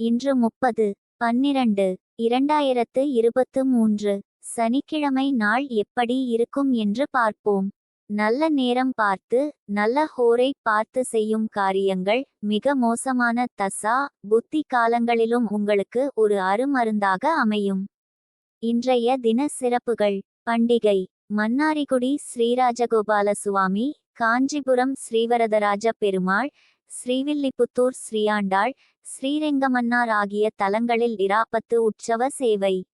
இன்று 30/12/2023 சனிக்கிழமை நாள் எப்படி இருக்கும் என்று பார்ப்போம். நல்ல நேரம் பார்த்து, நல்ல ஹோரை பார்த்து செய்யும் காரியங்கள் மிக மோசமான தசா புத்தி காலங்களிலும் உங்களுக்கு ஒரு அருமருந்தாக அமையும். இன்றைய தின சிறப்புகள். பண்டிகை: மன்னாரிகுடி ஸ்ரீராஜகோபால சுவாமி, காஞ்சிபுரம் ஸ்ரீவரதராஜ பெருமாள், ஸ்ரீவில்லிபுத்தூர் ஸ்ரீயாண்டாள், ஸ்ரீரெங்கமன்னார் ஆகிய தலங்களில் இராப்பத்து உற்சவ சேவை.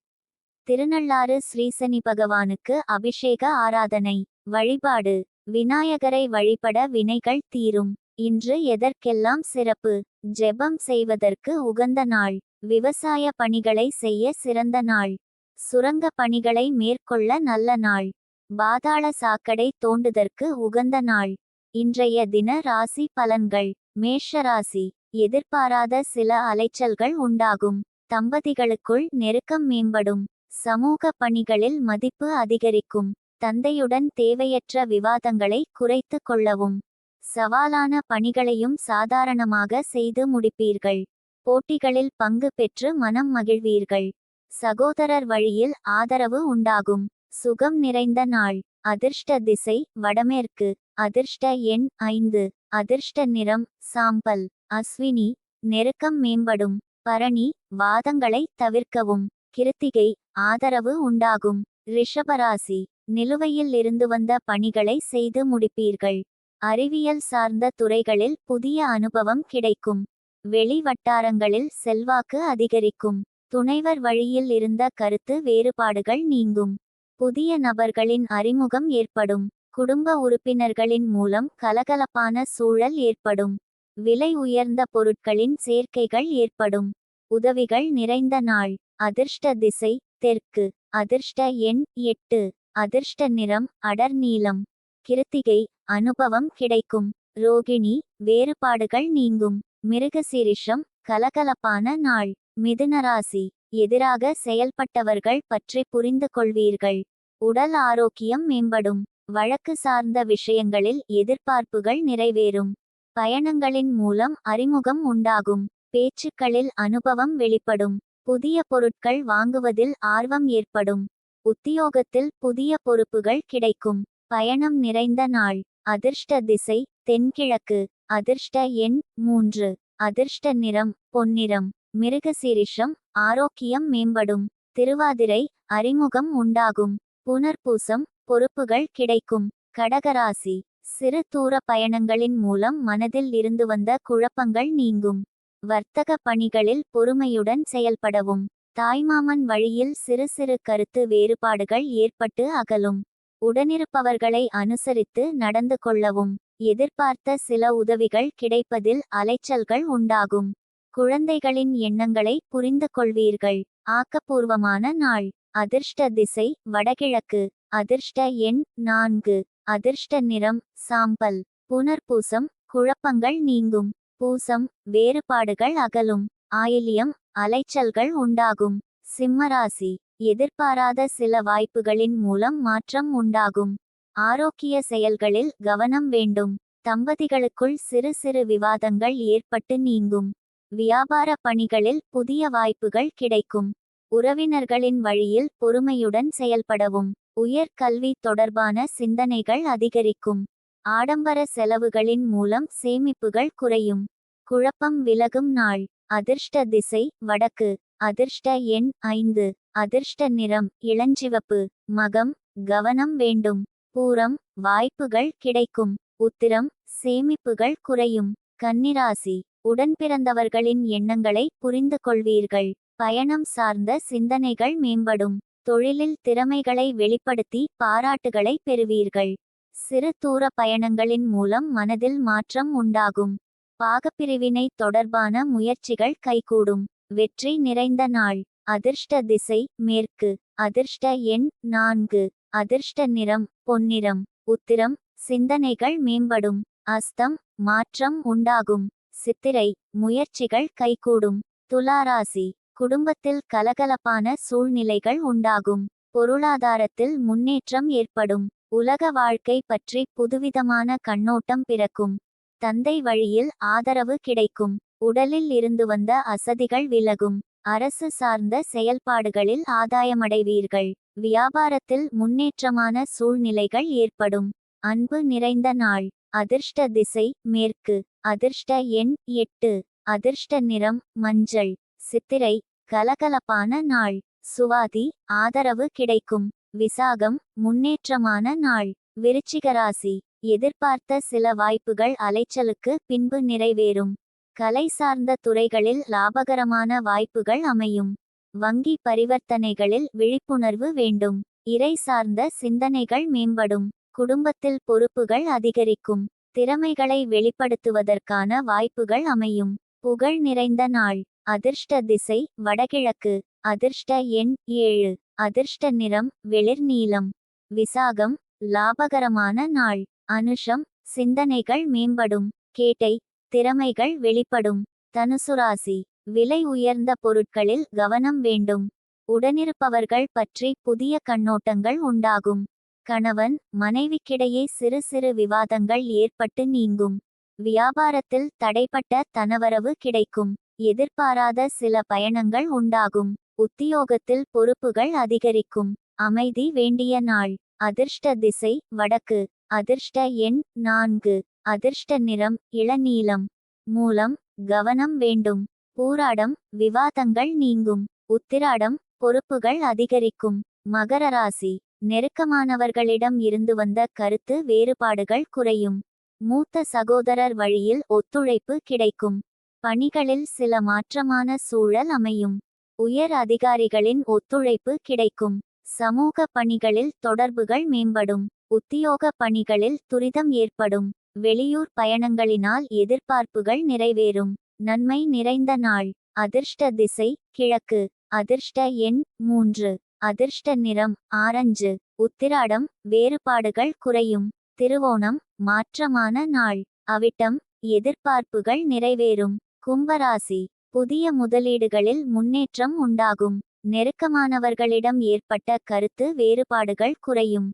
திருநள்ளாறு ஸ்ரீசனி பகவானுக்கு அபிஷேக ஆராதனை. வழிபாடு: விநாயகரை வழிபட வினைகள் தீரும். இன்று எதற்கெல்லாம் சிறப்பு? ஜெபம் செய்வதற்கு உகந்த நாள். விவசாய பணிகளை செய்ய சிறந்த நாள். சுரங்க பணிகளை மேற்கொள்ள நல்ல நாள். பாதாள சாக்கடை தோண்டுதற்கு உகந்த நாள். இன்றைய தின ராசி பலன்கள். மேஷ ராசி: எதிர்பாராத சில அலைச்சல்கள் உண்டாகும். தம்பதிகளுக்குள் நெருக்கம் மேம்படும். சமூக பணிகளில் மதிப்பு அதிகரிக்கும். தந்தையுடன் தேவையற்ற விவாதங்களை குறைத்து கொள்ளவும். சவாலான பணிகளையும் சாதாரணமாக செய்து முடிப்பீர்கள். போட்டிகளில் பங்கு பெற்று மனம் மகிழ்வீர்கள். சகோதரர் வழியில் ஆதரவு உண்டாகும். சுகம் நிறைந்த நாள். அதிர்ஷ்ட திசை வடமேற்கு. அதிர்ஷ்ட எண் 5. அதிர்ஷ்ட நிறம் சாம்பல். அஸ்வினி: நெருக்கம் மேம்படும். பரணி: வாதங்களை தவிர்க்கவும். கிருத்திகை: ஆதரவு உண்டாகும். ரிஷபராசி: நிலுவையில் இருந்து வந்த பணிகளை செய்து முடிப்பீர்கள். அறிவியல் சார்ந்த துறைகளில் புதிய அனுபவம் கிடைக்கும். வெளி வட்டாரங்களில் செல்வாக்கு அதிகரிக்கும். துணைவர் வழியில் இருந்த கருத்து வேறுபாடுகள் நீங்கும். புதிய நபர்களின் அறிமுகம் ஏற்படும். குடும்ப உறுப்பினர்களின் மூலம் கலகலப்பான சூழல் ஏற்படும். விலை உயர்ந்த பொருட்களின் சேர்க்கைகள் ஏற்படும். உதவிகள் நிறைந்த நாள். அதிர்ஷ்ட திசை தெற்கு. அதிர்ஷ்ட எண் 8. அதிர்ஷ்ட நிறம் அடர் நீலம். கிருத்திகை: அனுபவம் கிடைக்கும். ரோகிணி: வேறுபாடுகள் நீங்கும். மிருகசீரிஷம்: கலகலப்பான நாள். மிதுனராசி: எதிராக செயல்பட்டவர்கள் பற்றி புரிந்து கொள்வீர்கள். உடல் ஆரோக்கியம் மேம்படும். வழக்கு சார்ந்த விஷயங்களில் எதிர்பார்ப்புகள் நிறைவேறும். பயணங்களின் மூலம் அறிமுகம் உண்டாகும். பேச்சுக்களில் அனுபவம் வெளிப்படும். புதிய பொருட்கள் வாங்குவதில் ஆர்வம் ஏற்படும். உத்தியோகத்தில் புதிய பொறுப்புகள் கிடைக்கும். பயணம் நிறைந்த நாள். அதிர்ஷ்ட திசை தென்கிழக்கு. அதிர்ஷ்ட எண் 3. அதிர்ஷ்ட நிறம் பொன்னிறம். மிருகசீரிஷம்: ஆரோக்கியம் மேம்படும். திருவாதிரை: அறிமுகம் உண்டாகும். புனர்பூசம்: பொறுப்புகள் கிடைக்கும். கடகராசி: சிறு தூர பயணங்களின் மூலம் மனதில் இருந்து வந்த குழப்பங்கள் நீங்கும். வர்த்தக பணிகளில் பொறுமையுடன் செயல்படவும். தாய்மாமன் வழியில் சிறு சிறு கருத்து வேறுபாடுகள் ஏற்பட்டு அகலும். உடனிருப்பவர்களை அனுசரித்து நடந்து கொள்ளவும். எதிர்பார்த்த சில உதவிகள் கிடைப்பதில் அலைச்சல்கள் உண்டாகும். குழந்தைகளின் எண்ணங்களை புரிந்து கொள்வீர்கள். ஆக்கப்பூர்வமான நாள். அதிர்ஷ்ட திசை வடகிழக்கு. அதிர்ஷ்ட எண் 4. அதிர்ஷ்ட நிறம் சாம்பல். புனர்பூசம்: குழப்பங்கள் நீங்கும். பூசம்: வேறுபாடுகள் அகலும். ஆயில்யம்: அலைச்சல்கள் உண்டாகும். சிம்மராசி: எதிர்பாராத சில வாய்ப்புகளின் மூலம் மாற்றம் உண்டாகும். ஆரோக்கிய செயல்களில் கவனம் வேண்டும். தம்பதிகளுக்குள் சிறு சிறு விவாதங்கள் ஏற்பட்டு நீங்கும். வியாபார பணிகளில் புதிய வாய்ப்புகள் கிடைக்கும். உறவினர்களின் வழியில் பொறுமையுடன் செயல்படவும். உயர் கல்வி தொடர்பான சிந்தனைகள் அதிகரிக்கும். ஆடம்பர செலவுகளின் மூலம் சேமிப்புகள் குறையும். குழப்பம் விலகும் நாள். அதிர்ஷ்ட திசை வடக்கு. அதிர்ஷ்ட எண் 5. அதிர்ஷ்ட நிறம் இளஞ்சிவப்பு. மகம்: கவனம் வேண்டும். பூரம்: வாய்ப்புகள் கிடைக்கும். உத்திரம்: சேமிப்புகள் குறையும். கன்னிராசி: உடன்பிறந்தவர்களின் எண்ணங்களை புரிந்து கொள்வீர்கள். பயணம் சார்ந்த சிந்தனைகள் மேம்படும். தொழிலில் திறமைகளை வெளிப்படுத்தி பாராட்டுகளை பெறுவீர்கள். சிறு தூர பயணங்களின் மூலம் மனதில் மாற்றம் உண்டாகும். பாகப்பிரிவினை தொடர்பான முயற்சிகள் கைகூடும். வெற்றி நிறைந்த நாள். அதிர்ஷ்ட திசை மேற்கு. அதிர்ஷ்ட எண் 4. அதிர்ஷ்ட நிறம் பொன்னிறம். உத்திரம்: சிந்தனைகள் மேம்படும். அஸ்தம்: மாற்றம் உண்டாகும். சித்திரை: முயற்சிகள் கைகூடும். துலாராசி: குடும்பத்தில் கலகலப்பான சூழ்நிலைகள் உண்டாகும். பொருளாதாரத்தில் முன்னேற்றம் ஏற்படும். உலக வாழ்க்கை பற்றி புதுவிதமான கண்ணோட்டம் பிறக்கும். தந்தை வழியில் ஆதரவு கிடைக்கும். உடலில் இருந்து வந்த அசதிகள் விலகும். அரசு சார்ந்த செயல்பாடுகளில் ஆதாயமடைவீர்கள். வியாபாரத்தில் முன்னேற்றமான சூழ்நிலைகள் ஏற்படும். அன்பு நிறைந்த நாள். அதிர்ஷ்ட திசை மேற்கு. அதிர்ஷ்ட எண் 8. அதிர்ஷ்ட நிறம் மஞ்சள். சித்திரை கலகலப்பான நாள். சுவாதி ஆதரவு கிடைக்கும். விசாகம் முன்னேற்றமான நாள். விருச்சிகராசி எதிர்பார்த்த சில வாய்ப்புகள் அலைச்சலுக்கு பின்பு நிறைவேறும். கலை சார்ந்த துறைகளில் லாபகரமான வாய்ப்புகள் அமையும். வங்கி பரிவர்த்தனைகளில் விழிப்புணர்வு வேண்டும். இறை சார்ந்த சிந்தனைகள் மேம்படும். குடும்பத்தில் பொறுப்புகள் அதிகரிக்கும். திறமைகளை வெளிப்படுத்துவதற்கான வாய்ப்புகள் அமையும். புகழ் நிறைந்த நாள். அதிர்ஷ்ட திசை வடகிழக்கு. அதிர்ஷ்ட எண் 7. அதிர்ஷ்ட நிறம் வெளிர் நீலம். விசாகம் லாபகரமான நாள். அனுஷம் சிந்தனைகள் மேம்படும். கேட்டை திறமைகள் வெளிப்படும். தனுசுராசி விலை உயர்ந்த பொருட்களில் கவனம் வேண்டும். உடனிருப்பவர்கள் பற்றி புதிய கண்ணோட்டங்கள் உண்டாகும். கணவன் மனைவிக்கிடையே சிறு சிறு விவாதங்கள் ஏற்பட்டு நீங்கும். வியாபாரத்தில் தடைப்பட்ட தனவரவு கிடைக்கும். எதிர்பாராத சில பயணங்கள் உண்டாகும். உத்தியோகத்தில் பொறுப்புகள் அதிகரிக்கும். அமைதி வேண்டிய நாள். அதிர்ஷ்ட திசை வடக்கு. அதிர்ஷ்ட எண் 4. அதிர்ஷ்ட நிறம் இளநீலம். மூலம் கவனம் வேண்டும். பூராடம் விவாதங்கள் நீங்கும். உத்திராடம் பொறுப்புகள் அதிகரிக்கும். மகர ராசி நெருக்கமானவர்களிடம் இருந்து வந்த கருத்து வேறுபாடுகள் குறையும். மூத்த சகோதரர் வழியில் ஒத்துழைப்பு கிடைக்கும். பணிகளில் சில மாற்றமான சூழல் அமையும். உயர் அதிகாரிகளின் ஒத்துழைப்பு கிடைக்கும். சமூக பணிகளில் தொடர்புகள் மேம்படும். உத்தியோக பணிகளில் துரிதம் ஏற்படும். வெளியூர் பயணங்களினால் எதிர்பார்ப்புகள் நிறைவேறும். நன்மை நிறைந்த நாள். அதிர்ஷ்ட திசை கிழக்கு. அதிர்ஷ்ட எண் 3. அதிர்ஷ்ட நிறம் ஆரஞ்சு. உத்திராடம் வேறுபாடுகள் குறையும். திருவோணம் மாற்றமான நாள். அவிட்டம் எதிர்பார்ப்புகள் நிறைவேறும். கும்பராசி புதிய முதலீடுகளில் முன்னேற்றம் உண்டாகும். நெருக்கமானவர்களிடம் ஏற்பட்ட கருத்து வேறுபாடுகள் குறையும்.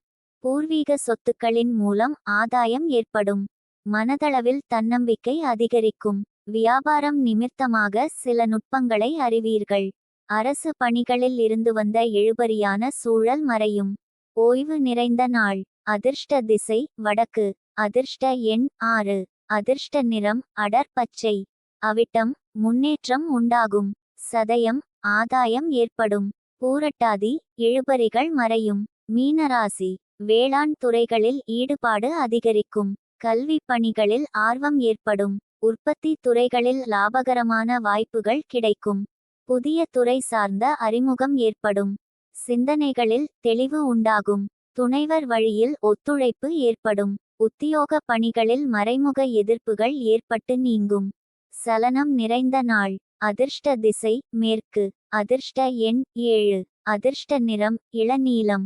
பூர்வீக சொத்துக்களின் மூலம் ஆதாயம் ஏற்படும். மனதளவில் தன்னம்பிக்கை அதிகரிக்கும். வியாபாரம் நிமித்தமாக சில நுட்பங்களை அறிவீர்கள். அரசு பணிகளில் இருந்து வந்த இழுபறியான சூழல் மறையும். ஓய்வு நிறைந்த நாள். அதிர்ஷ்ட திசை வடக்கு. அதிர்ஷ்ட எண் 6. அதிர்ஷ்ட நிறம் அடர் பச்சை. அவிட்டம் முன்னேற்றம் உண்டாகும். சதயம் ஆதாயம் ஏற்படும். பூரட்டாதி இழுபறிகள் மறையும். மீனராசி வேளாண் துறைகளில் ஈடுபாடு அதிகரிக்கும். கல்வி பணிகளில் ஆர்வம் ஏற்படும். உற்பத்தி துறைகளில் லாபகரமான வாய்ப்புகள் கிடைக்கும். புதிய துறை சார்ந்த அறிமுகம் ஏற்படும். சிந்தனைகளில் தெளிவு உண்டாகும். துணைவர் வழியில் ஒத்துழைப்பு ஏற்படும். உத்தியோக பணிகளில் மறைமுக எதிர்ப்புகள் ஏற்பட்டு நீங்கும். சலனம் நிறைந்த நாள். அதிர்ஷ்ட திசை மேற்கு. அதிர்ஷ்ட எண் 7. அதிர்ஷ்ட நிறம் இளநீலம்.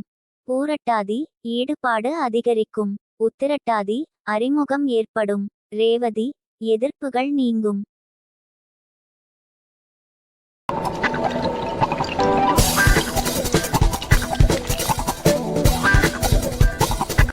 பூரட்டாதி ஈடுபாடு அதிகரிக்கும். உத்திரட்டாதி அறிமுகம் ஏற்படும். ரேவதி எதிர்ப்புகள் நீங்கும்.